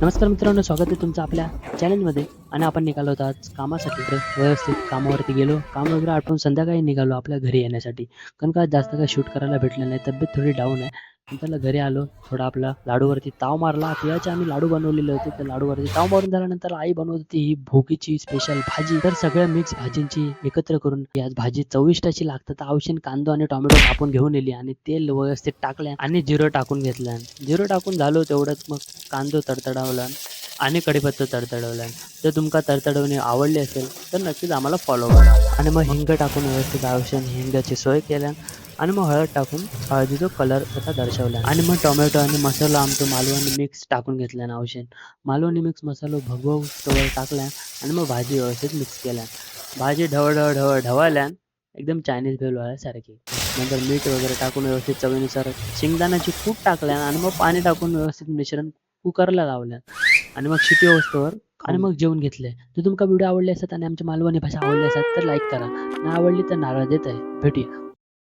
नमस्कार मित्रांनो, स्वागत आहे तुमचं आपल्या चॅलेंजमध्ये. आणि आपण निघालो होतो आज कामासाठी. तर व्यवस्थित कामावरती गेलो, काम वगैरे आटपून संध्याकाळी निघालो आपल्या घरी येण्यासाठी. कारण का जास्त काही शूट करायला भेटलं नाही, तब्येत थोडी डाऊन आहे. नंतरला घरी आलो, थोडा आपला लाडूवरती ताव मारला. तिळाचे आम्ही लाडू बनवलेले होते, त्या लाडूवरती ताव मारून झाल्यानंतर आई बनवत होती ही भोगीची स्पेशल भाजी. तर सगळ्या मिक्स भाजींची एकत्र करून ही आज भाजी चविष्ट अशी लागतात. तर औषध कांदा आणि टोमॅटो कापून घेऊन येली आणि तेल व्यवस्थित टाकल्या आणि जिरं टाकून घेतलं. जिरं टाकून झालो तेवढ्यात मग कांदो तडतडावला आणि कढीपत्ता तडतडवला. जर तुमका तडतडवणे आवडले असेल तर नक्कीच आम्हाला फॉलो करा. आणि मग हिंग टाकून व्यवस्थित आवश्यक हिंगाची सोय केल्या. आणि मग हळद टाकून हळदीचा कलर त्याचा दर्शवला. आणि मग टोमॅटो आणि मसाला आमचा मालवणी मिक्स टाकून घेतला ना औषध. मालवणी मिक्स मसाला भगव तवर टाकला आणि मग भाजी व्यवस्थित मिक्स केल्या. भाजी ढवळ ढवळ ढवळल्या एकदम चायनीज भेल सारखी. नंतर मीठ वगैरे टाकून व्यवस्थित चवीनुसार शेंगदाण्याची कूट टाकल्या आणि मग पाणी टाकून व्यवस्थित मिश्रण कुकरला लावल्या. आणि मग शिटी होईस्तोवर आणि मग जेवून घेतले. जर तुमका व्हिडिओ आवडले असतात आणि आमची मालवणी भाषा आवडली असतात तर लाईक करा. नाही आवडली तर नारळ देत आहे. भेटूया.